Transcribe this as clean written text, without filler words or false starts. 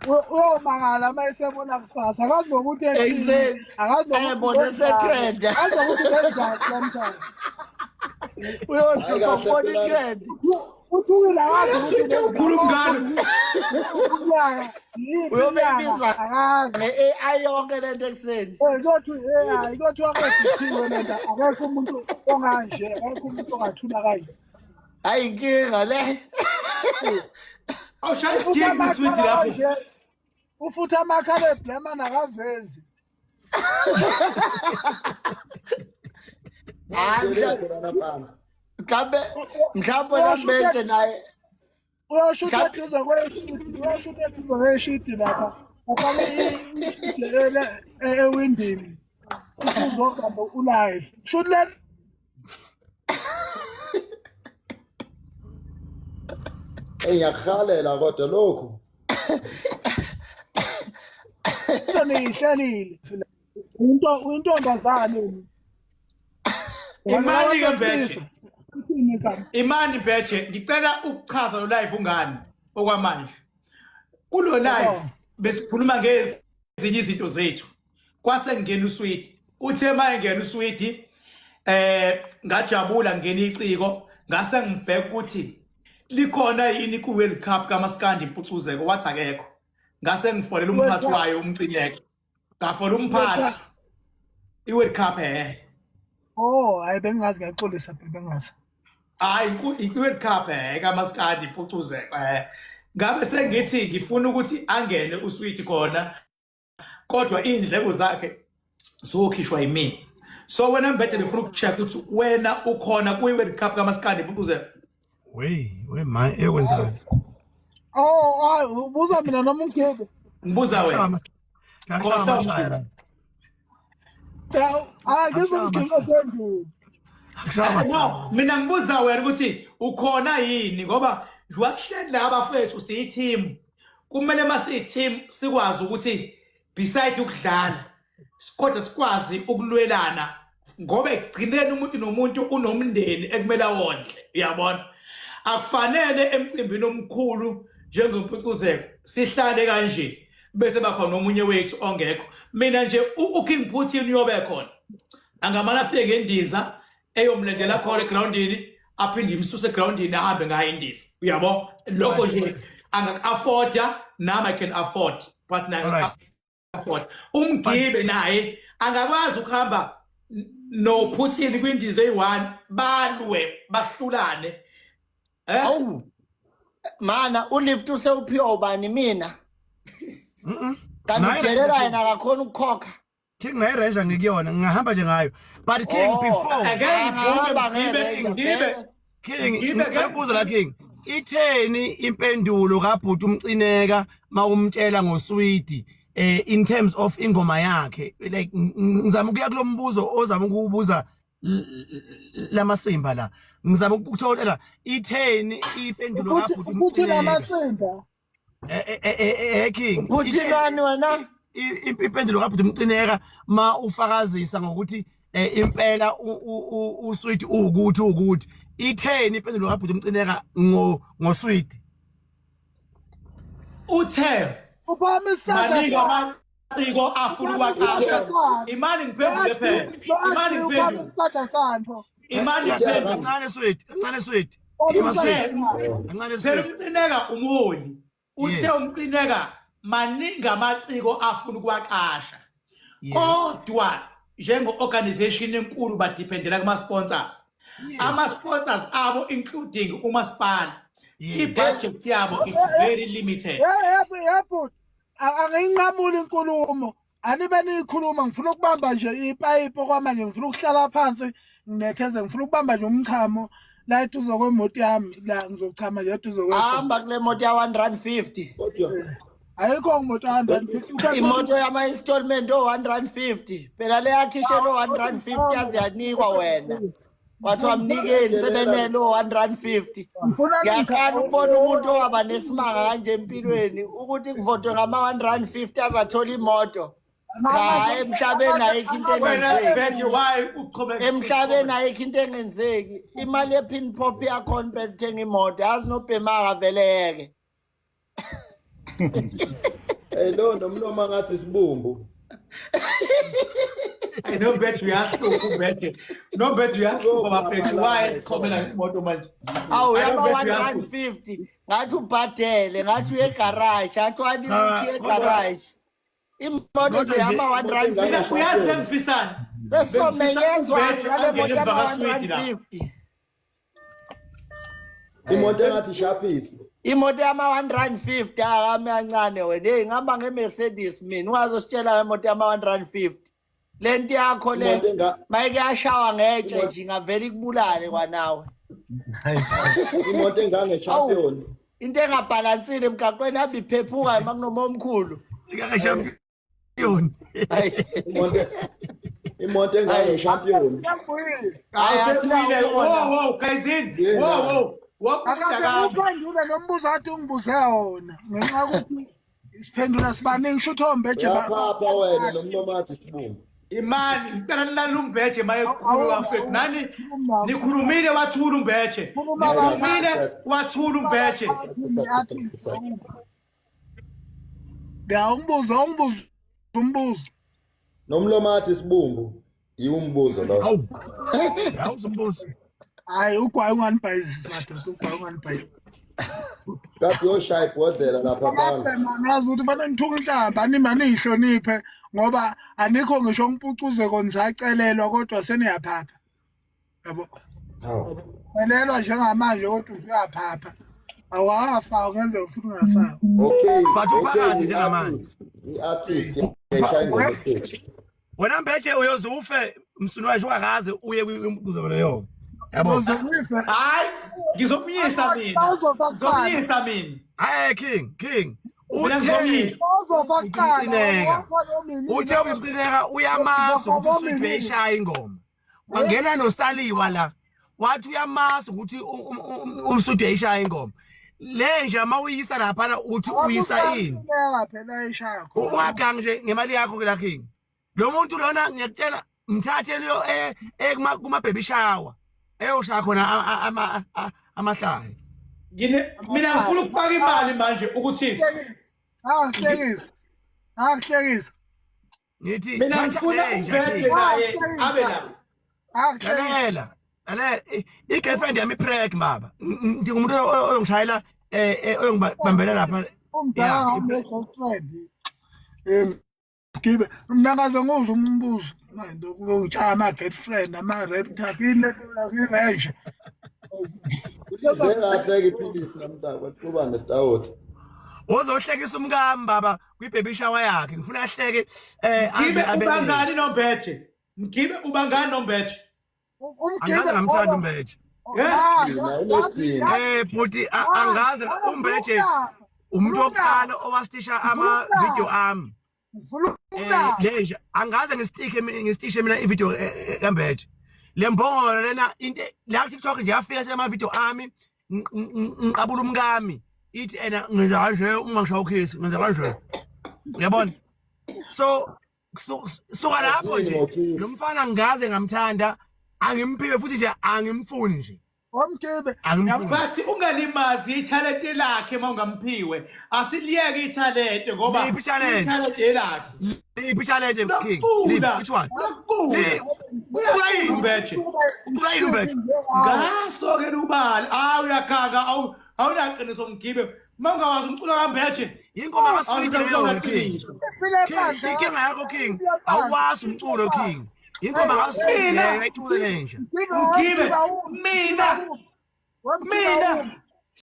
uyomangala mayesebona kusasa akazi nokuthi Ekuseni. akazi Bona setrend. akazi nokuthi benjani lamhlanje Uyosho sobona itrend. uthukile akazi Suthi ukhuluma ngalo. Uyomebiza akazi nge-AI yonke lento ekuseni. ikothiwa kwedithiwe lento akekho umuntu onganje akekho umuntu ongathula kanje Hayi inkinga le. Awushaya isigigi sweet lapho. ufutha amakhala eblema nakavenzi Mhlawumbe nambeje naye. uyashutha eduze kweshidi lapha afake idlelele ewindini uzohamba ulive shoot let Ngiyakhalela kodwa lokho. nihlelile uyintombazane Imani ke Bheje. Imani Bheje, ngicela ukuchaza lo live ungani okwamanje. Kulo live besikhuluma ngezinye izinto zethu. Kwase ngena uSweet. Uthe maye ngena uSweet ngajabula ngena iciko ngase ngibheka ukuthi likhona yini ku World Cup kaMaskandi Mpucuzeko wathi akekho. Ngase ngifonela umphathi wayo umcinyeko. Ngafonela umphathi iWorld Cup hayi bengazi ngiyaxolisa bengazi hayi iWorld Cup kaMaskandi Mpucuzeko ngabe sengithi ngifuna ukuthi angene uSweet khona kodwa indleko zakhe zokhishwa yimi so wena Mbethe ngifuna ukucheck ukuthi wena ukhona kwiWorld Cup kaMaskandi Mpucuzeko we my ekwenzani hayi ubuza mina noma ungeke ngibuza wena ngizomkinga sendulu no mina ngibuza wena ukuthi ukhona yini ngoba ngiwasihleli la abafethu siyi team kumele masiyi team sikwazi ukuthi beside ukudlala kodwa sikwazi ukulwelana ngoba egcineni umuntu nomuntu unomndeni ekumele awondle uyabona akufanele emcimbini omkhulu njengempucuzeko sihlale kanje bese bakhona omunye wethu ongekho mina nje uKing Putin uyobe khona angamana afike ngendiza eyomlendela khona egroundini aphinde imsuse egroundini ahambe ngayo indiza uyabo lokho nje angaka-afforda nami I can afford but na afford umgibe naye angakwazi ukuhamba no Putin kwindiza eyi1 balwe bahlulane Awu. Mana ulift usewuphiwa ubani mina? Kanti udelela yena akakhona ukukhokha. King naye range ngikuyona ngihamba nje ngayo but King before King ngikubuza la King itheni impendulo kaBhuti umcineka mawumtshela ngoSweet in terms of ingoma yakhe like ngizama ukuya kulombuzo ozama ukubuza lamasimba la ngizama ukutholela itheni impendulo kaBhuti ukuthi lamasimba King Uthini wena? Impendulo kaBhuti umcineka ma ufakazisa ngokuthi impela uSweet ukuthi itheni impendulo kaBhuti umcineka ngoSweet uthe maningi amaciko afuna ukwaqasha imani ngiphendule phela imani ngiphendule kancane Sweet phela umcineka umholi uthe umcineka maningi amaciko afuna ukwaqasha kodwa njengo-organization enkulu badependela kuma-sponsors ama-sponsors abo including umasipala i-budget yabo is very limited yebo angiyinqamuli inkulumo anibe niyikhuluma ngifuna ukubamba nje ipayipi okwamanje ngifuna ukuhlala phansi nginetheze ngifuna ukubamba nje umchamo la eduze kwemoto yami la ngizochama nje eduze hamba kule moto ya 150 Kodwa ayikho ngimoto 150 imoto yama-installment o-150 phela le yakhishela o-150 yaze yanikwa wena kwathiwa mnikeli sebenele o-150 ngiyaqala ukubona umuntu owaba nesimanga kanje empilweni ukuthi kuvotwe ngama-150 azathola imoto hayi emhlabeni ayikho into engenzeki emhlabeni ayikho into engenzeki imali ye-pin pop yakhona phela uthenga imoto yazi nobhemanga vele yeke Lo nomloma ngathi sibumbu. I know bet uyahluka ubethe. No bet uyahluka bafethu. Why sikhomela imoto manje? Awu yaba 150 ngathi ubhadele ngathi uye garage athwani uye garage. Imoto nje yaba 150. Uyazi ngifisana. Sesomenyezwa ngale moto yaba 150. Imoto engathi shapisi. Imoto yama 150 akami kancane wena. Hey ngihamba ngeMercedes mina ungazositshela ngemoto yama 150. Lento yakho le mayike yashawa ngetshe nje ingavela ikubulale kwanawe. Imoto engange champion. Into engabhalansile emgaqweni hamba iphephuka makunoma omkhulu. Ngeke champion. Imoto engange champion. Wow, Kayzini. Wow. Akaphendula nombuzo athi ungibuze yona. Ngenxa ukuthi isiphendula sibaningi sho ukuthi ombeje Papa wena nomloma ngathi sibumbu. Imani ngicela nilala umbheje maye kukhuluma bafethu. Nani nikhulumile wathula umbheje. Nikhulumile wathula umbheje. Umbuzo. Nomloma ngathi sibumbu. Iwumbuzo lo. Hawu umbuzo. Hayi ugwayi unganibhayizisi madoda ugwayi unganibhayizisi. Kathi yoshaya ibhodlela lapha banga. Ngazi ukuthi fanele ngithuka inhlamba nimani ihloniphe ngoba anikho ngisho ngimpucuze konzacelelwa kodwa seniyaphapha. Yabo. Hawu. Welelwa njengamanje kodwa uyaphapha. Awafa ungenze ufuna ungafa. Okay. But uphakathi njengamanje. I-artist yeshine on the stage. Wena mbeje uyozufe msunwaje ungakaze uye kwimbuzo leyo. Yabo. Hayi, ngizomyisa mina. Ngizomyisa mina. Hayi King. Mina ngizomyisa. Uqineka. Uthe umqineka uyamaza ukuthi uSwithe eshaya ingoma. Wangena noSaliwa la. Wathi uyamaza ukuthi uSwithe eshaya ingoma. Le nje ama uyisa lapha uthi uyisa ini. Phela eshaya. Ungagangi nje ngemali yakho ke la King. Lo muntu lona ngiyakutshela mthathe leyo kuma baby shower. Eyoshaya khona amahlaya. Mina ngifuna ukufaka imali manje ukuthi Akuhlekisa. Ngithi mina ngifuna ubethe naye abe la. Lalela i-girlfriend yami ipreg baba. Ndingumuntu oyongishayela oyongibambela lapha. Girlfriend. Gibe mina ngaze nguzwe umbuzo manje ngitshaya ama girlfriend ama raptor kile range. Ngiyahleka iphilisi namntaka kwaxuba nesitawoti. Uzohlekisa umkami baba kwi-baby shower yakhe. Ngifuna ahleke Gibe ubangani nombethe. Ngibe ubangani nombethe. Angaze ngamthanda umbeje. Buti angaze umbeje umuntu oqala owastisha ama video ami. Lenje angaze ngistishe mina ivideo kambeje. Lembongolo lena into la TikTok nje yafika sema video ami ngiqabula umkami ithi ena ngenza kanje ungangishawa ukhisi ngenza kanje. Uyabona? So lapho nje lo mfana ngaze ngamthanda angimphike futhi nje angimfuni nje. Omgibe Bathi ungalimazi italent lakhe mawungamphiwe. Asiliyeke italent ngoba italent lakhe. Liphi talent King? Which one? Uyayini umbeje? Uyayini umbeje? Ngaso ke ubali. Uyakhanga awunaqiniso Mgibe. Mawungawazi umculo kambeje. Ingoma kaSwithe leyo King. Inkinga yakho King. Awazi umculo King. Ingoma kaSwithe leyo ecule lenje. Mgibe mina